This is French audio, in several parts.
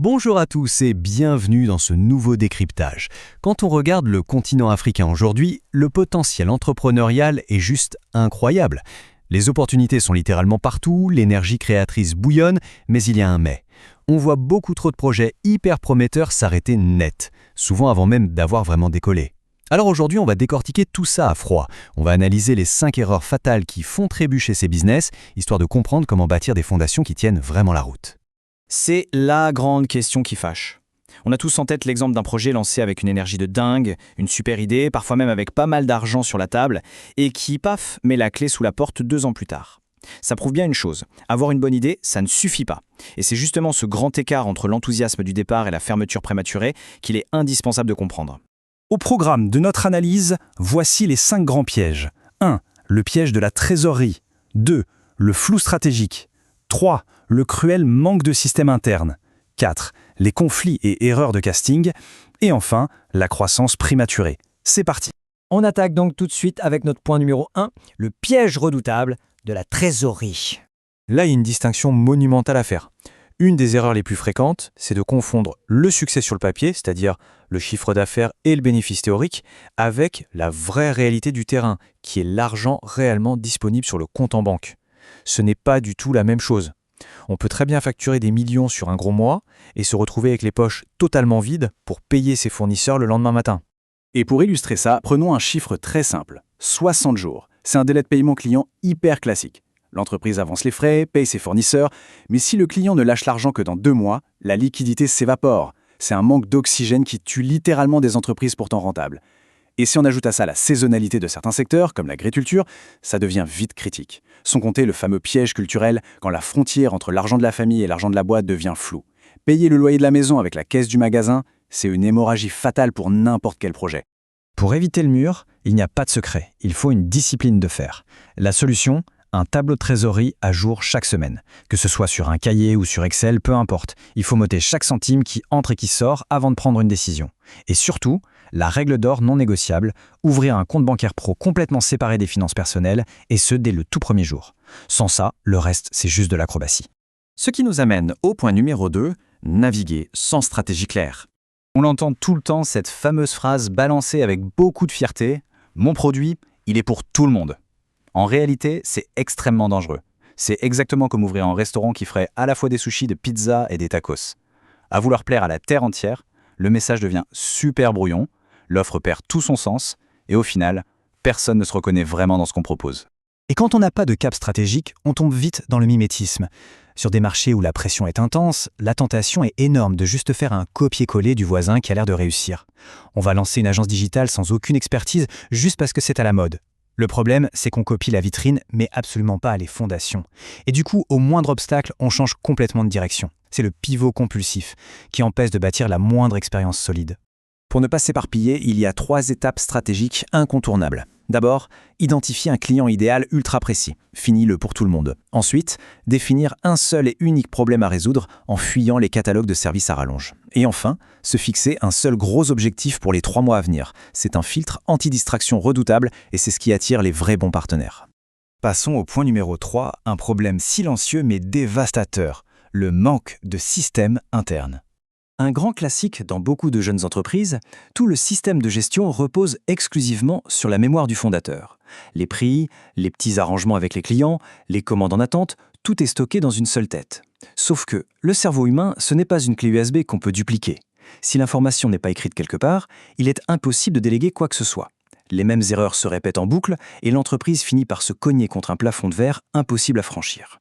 Bonjour à tous et bienvenue dans ce nouveau décryptage. Quand on regarde le continent africain aujourd'hui, le potentiel entrepreneurial est juste incroyable. Les opportunités sont littéralement partout, l'énergie créatrice bouillonne, mais il y a un mais. On voit beaucoup trop de projets hyper prometteurs s'arrêter net, souvent avant même d'avoir vraiment décollé. Alors aujourd'hui, on va décortiquer tout ça à froid. On va analyser les 5 erreurs fatales qui font trébucher ces business, histoire de comprendre comment bâtir des fondations qui tiennent vraiment la route. C'est la grande question qui fâche. On a tous en tête l'exemple d'un projet lancé avec une énergie de dingue, une super idée, parfois même avec pas mal d'argent sur la table, et qui, paf, met la clé sous la porte 2 ans plus tard. Ça prouve bien une chose, avoir une bonne idée, ça ne suffit pas. Et c'est justement ce grand écart entre l'enthousiasme du départ et la fermeture prématurée qu'il est indispensable de comprendre. Au programme de notre analyse, voici les 5 grands pièges. 1. Le piège de la trésorerie. 2. Le flou stratégique. 3. Le cruel manque de système interne. 4. Les conflits et erreurs de casting. Et enfin, la croissance prématurée. C'est parti. On attaque donc tout de suite avec notre point numéro 1, le piège redoutable de la trésorerie. Là, il y a une distinction monumentale à faire. Une des erreurs les plus fréquentes, c'est de confondre le succès sur le papier, c'est-à-dire le chiffre d'affaires et le bénéfice théorique, avec la vraie réalité du terrain, qui est l'argent réellement disponible sur le compte en banque. Ce n'est pas du tout la même chose. On peut très bien facturer des millions sur un gros mois et se retrouver avec les poches totalement vides pour payer ses fournisseurs le lendemain matin. Et pour illustrer ça, prenons un chiffre très simple. 60 jours. C'est un délai de paiement client hyper classique. L'entreprise avance les frais, paye ses fournisseurs, mais si le client ne lâche l'argent que dans 2 mois, la liquidité s'évapore. C'est un manque d'oxygène qui tue littéralement des entreprises pourtant rentables. Et si on ajoute à ça la saisonnalité de certains secteurs, comme l'agriculture, ça devient vite critique. Sans compter le fameux piège culturel, quand la frontière entre l'argent de la famille et l'argent de la boîte devient floue. Payer le loyer de la maison avec la caisse du magasin, c'est une hémorragie fatale pour n'importe quel projet. Pour éviter le mur, il n'y a pas de secret, il faut une discipline de fer. La solution, un tableau de trésorerie à jour chaque semaine. Que ce soit sur un cahier ou sur Excel, peu importe. Il faut noter chaque centime qui entre et qui sort avant de prendre une décision. Et surtout, la règle d'or non négociable, ouvrir un compte bancaire pro complètement séparé des finances personnelles, et ce dès le tout premier jour. Sans ça, le reste, c'est juste de l'acrobatie. Ce qui nous amène au point numéro 2, naviguer sans stratégie claire. On entend tout le temps cette fameuse phrase balancée avec beaucoup de fierté « Mon produit, il est pour tout le monde ». En réalité, c'est extrêmement dangereux. C'est exactement comme ouvrir un restaurant qui ferait à la fois des sushis, des pizzas et des tacos. À vouloir plaire à la terre entière, le message devient super brouillon, l'offre perd tout son sens, et au final, personne ne se reconnaît vraiment dans ce qu'on propose. Et quand on n'a pas de cap stratégique, on tombe vite dans le mimétisme. Sur des marchés où la pression est intense, la tentation est énorme de juste faire un copier-coller du voisin qui a l'air de réussir. On va lancer une agence digitale sans aucune expertise juste parce que c'est à la mode. Le problème, c'est qu'on copie la vitrine, mais absolument pas les fondations. Et du coup, au moindre obstacle, on change complètement de direction. C'est le pivot compulsif qui empêche de bâtir la moindre expérience solide. Pour ne pas s'éparpiller, il y a 3 étapes stratégiques incontournables. D'abord, identifier un client idéal ultra précis. Fini le pour tout le monde. Ensuite, définir un seul et unique problème à résoudre en fuyant les catalogues de services à rallonge. Et enfin, se fixer un seul gros objectif pour les 3 mois à venir. C'est un filtre anti-distraction redoutable et c'est ce qui attire les vrais bons partenaires. Passons au point numéro 3, un problème silencieux mais dévastateur, le manque de système interne. Un grand classique dans beaucoup de jeunes entreprises, tout le système de gestion repose exclusivement sur la mémoire du fondateur. Les prix, les petits arrangements avec les clients, les commandes en attente, tout est stocké dans une seule tête. Sauf que le cerveau humain, ce n'est pas une clé USB qu'on peut dupliquer. Si l'information n'est pas écrite quelque part, il est impossible de déléguer quoi que ce soit. Les mêmes erreurs se répètent en boucle et l'entreprise finit par se cogner contre un plafond de verre impossible à franchir.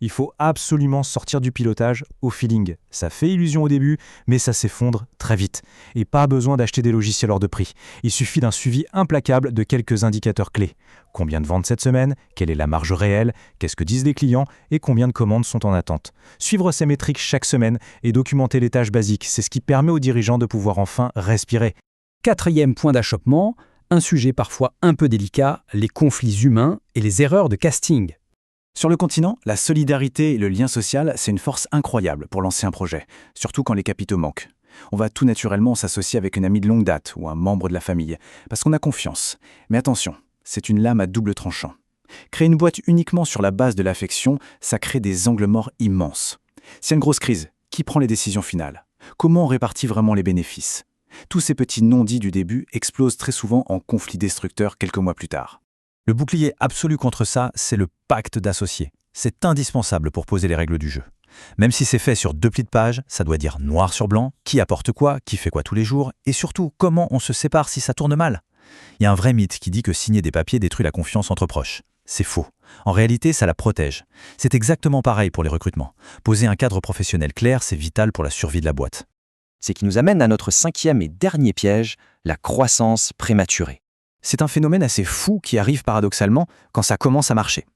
Il faut absolument sortir du pilotage au feeling. Ça fait illusion au début, mais ça s'effondre très vite. Et pas besoin d'acheter des logiciels hors de prix. Il suffit d'un suivi implacable de quelques indicateurs clés. Combien de ventes cette semaine? Quelle est la marge réelle? Qu'est-ce que disent les clients? Et combien de commandes sont en attente? Suivre ces métriques chaque semaine et documenter les tâches basiques, c'est ce qui permet aux dirigeants de pouvoir enfin respirer. 4e point d'achoppement, un sujet parfois un peu délicat, les conflits humains et les erreurs de casting. Sur le continent, la solidarité et le lien social, c'est une force incroyable pour lancer un projet, surtout quand les capitaux manquent. On va tout naturellement s'associer avec un ami de longue date ou un membre de la famille, parce qu'on a confiance. Mais attention, c'est une lame à double tranchant. Créer une boîte uniquement sur la base de l'affection, ça crée des angles morts immenses. S'il y a une grosse crise, Qui prend les décisions finales? Comment on répartit vraiment les bénéfices? Tous ces petits non-dits du début explosent très souvent en conflits destructeurs quelques mois plus tard. Le bouclier absolu contre ça, c'est le pacte d'associés. C'est indispensable pour poser les règles du jeu. Même si c'est fait sur 2 plis de page, ça doit dire noir sur blanc, qui apporte quoi, qui fait quoi tous les jours, et surtout comment on se sépare si ça tourne mal. Il y a un vrai mythe qui dit que signer des papiers détruit la confiance entre proches. C'est faux. En réalité, ça la protège. C'est exactement pareil pour les recrutements. Poser un cadre professionnel clair, c'est vital pour la survie de la boîte. C'est qui nous amène à notre 5e et dernier piège, la croissance prématurée. C'est un phénomène assez fou qui arrive paradoxalement quand ça commence à marcher.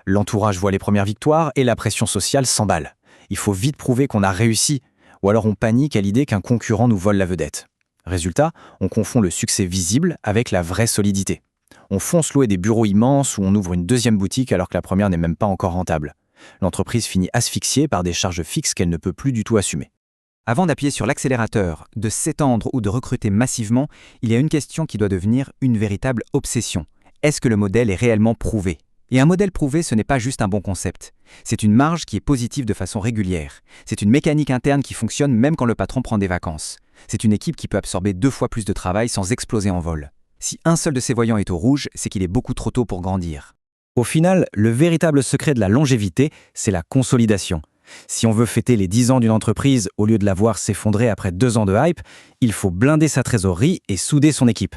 L'entourage voit les premières victoires et la pression sociale s'emballe. Il faut vite prouver qu'on a réussi, ou alors on panique à l'idée qu'un concurrent nous vole la vedette. Résultat, on confond le succès visible avec la vraie solidité. On fonce louer des bureaux immenses ou on ouvre une 2e boutique alors que la première n'est même pas encore rentable. L'entreprise finit asphyxiée par des charges fixes qu'elle ne peut plus du tout assumer. Avant d'appuyer sur l'accélérateur, de s'étendre ou de recruter massivement, il y a une question qui doit devenir une véritable obsession. Est-ce que le modèle est réellement prouvé ? Et un modèle prouvé, ce n'est pas juste un bon concept. C'est une marge qui est positive de façon régulière. C'est une mécanique interne qui fonctionne même quand le patron prend des vacances. C'est une équipe qui peut absorber 2 fois plus de travail sans exploser en vol. Si un seul de ces voyants est au rouge, c'est qu'il est beaucoup trop tôt pour grandir. Au final, le véritable secret de la longévité, c'est la consolidation. Si on veut fêter les 10 ans d'une entreprise au lieu de la voir s'effondrer après 2 ans de hype, il faut blinder sa trésorerie et souder son équipe.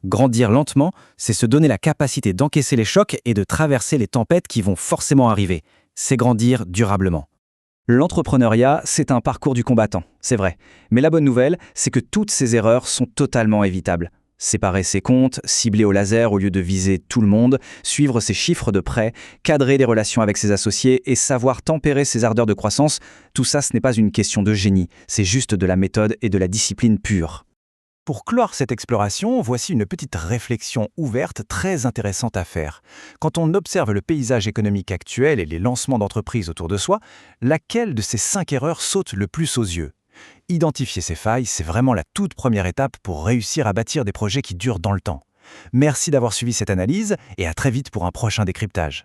Grandir lentement, c'est se donner la capacité d'encaisser les chocs et de traverser les tempêtes qui vont forcément arriver. C'est grandir durablement. L'entrepreneuriat, c'est un parcours du combattant, c'est vrai. Mais la bonne nouvelle, c'est que toutes ces erreurs sont totalement évitables. Séparer ses comptes, cibler au laser au lieu de viser tout le monde, suivre ses chiffres de près, cadrer les relations avec ses associés et savoir tempérer ses ardeurs de croissance, tout ça, ce n'est pas une question de génie, c'est juste de la méthode et de la discipline pure. Pour clore cette exploration, voici une petite réflexion ouverte très intéressante à faire. Quand on observe le paysage économique actuel et les lancements d'entreprises autour de soi, laquelle de ces 5 erreurs saute le plus aux yeux ? Identifier ces failles, c'est vraiment la toute première étape pour réussir à bâtir des projets qui durent dans le temps. Merci d'avoir suivi cette analyse et à très vite pour un prochain décryptage.